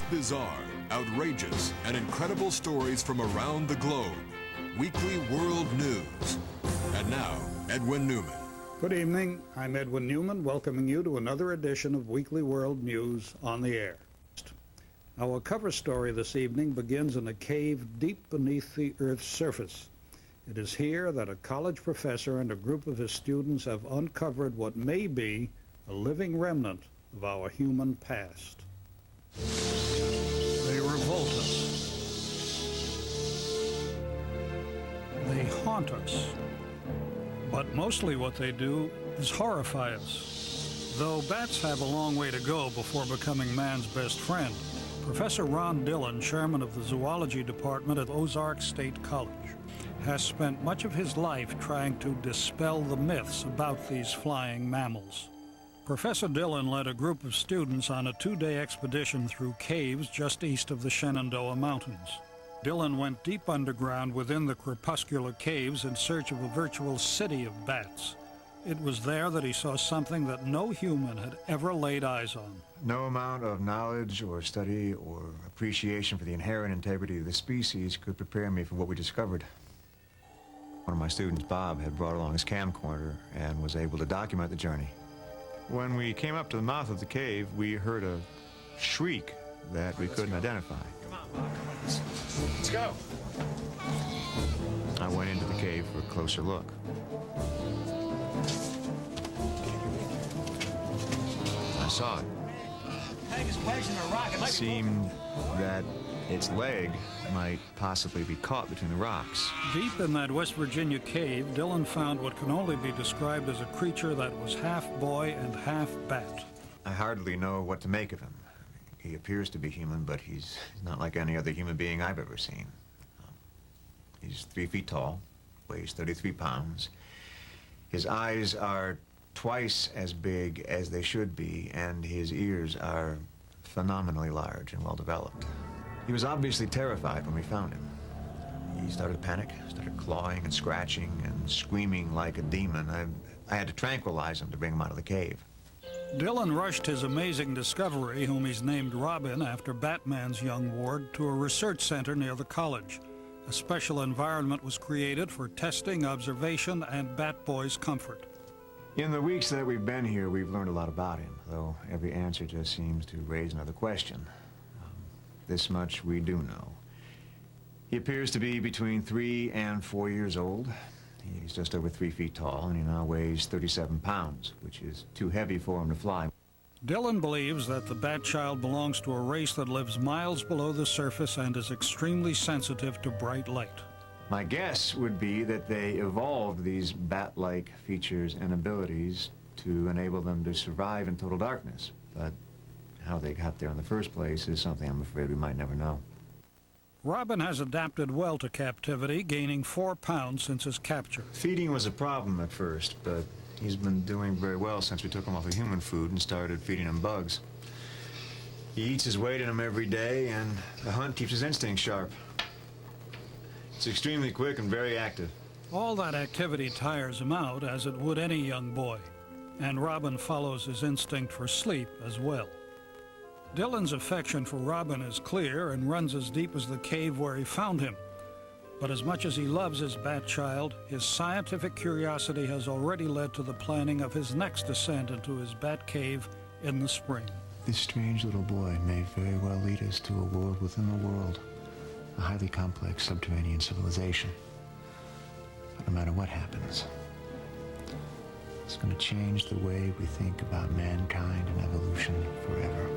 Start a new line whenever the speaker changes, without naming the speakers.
Bizarre, outrageous, and incredible stories from around the globe. Weekly World News. And now, Edwin Newman.
Good evening. I'm Edwin Newman, welcoming you to another edition of Weekly World News on the air. Our cover story this evening begins in a cave deep beneath the Earth's surface. It is here that a college professor and a group of his students have uncovered what may be a living remnant of our human past. They revolt us. They haunt us. But mostly what they do is horrify us. Though bats have a long way to go before becoming man's best friend, Professor Ron Dillon, chairman of the zoology department at Ozark State College, has spent much of his life trying to dispel the myths about these flying mammals. Professor Dillon led a group of students on a 2-day expedition through caves just east of the Shenandoah Mountains. Dillon went deep underground within the crepuscular caves in search of a virtual city of bats. It was there that he saw something that no human had ever laid eyes on.
No amount of knowledge or study or appreciation for the inherent integrity of the species could prepare me for what we discovered. One of my students, Bob, had brought along his camcorder and was able to document the journey. When we came up to the mouth of the cave, we heard a shriek that we couldn't identify.
Come on, Bob, come on. Let's go.
I went into the cave for a closer look. I saw it. It seemed that its leg might possibly be caught between the rocks.
Deep in that West Virginia cave, Dillon found what can only be described as a creature that was half boy and half bat.
I hardly know what to make of him. He appears to be human, but he's not like any other human being I've ever seen. He's 3 feet tall, weighs 33 pounds. His eyes are twice as big as they should be, and his ears are phenomenally large and well-developed. He was obviously terrified when we found him. He started to panic, started clawing and scratching and screaming like a demon. I had to tranquilize him to bring him out of the cave.
Dillon rushed his amazing discovery, whom he's named Robin after Batman's young ward, to a research center near the college. A special environment was created for testing, observation, and Batboy's comfort.
In the weeks that we've been here, we've learned a lot about him, though every answer just seems to raise another question. This much we do know. He appears to be between 3 and 4 years old. He's just over 3 feet tall, and he now weighs 37 pounds, which is too heavy for him to fly.
Dillon believes that the bat child belongs to a race that lives miles below the surface and is extremely sensitive to bright light.
My guess would be that they evolved these bat-like features and abilities to enable them to survive in total darkness. But how they got there in the first place is something I'm afraid we might never know.
Robin has adapted well to captivity, gaining 4 pounds since his capture.
Feeding was a problem at first, but he's been doing very well since we took him off of human food and started feeding him bugs. He eats his weight in them every day, and the hunt keeps his instincts sharp. It's extremely quick and very active.
All that activity tires him out, as it would any young boy, and Robin follows his instinct for sleep as well. Dillon's affection for Robin is clear and runs as deep as the cave where he found him. But as much as he loves his bat child, his scientific curiosity has already led to the planning of his next descent into his bat cave in the spring.
This strange little boy may very well lead us to a world within a world, a highly complex subterranean civilization. But no matter what happens, it's going to change the way we think about mankind and evolution forever.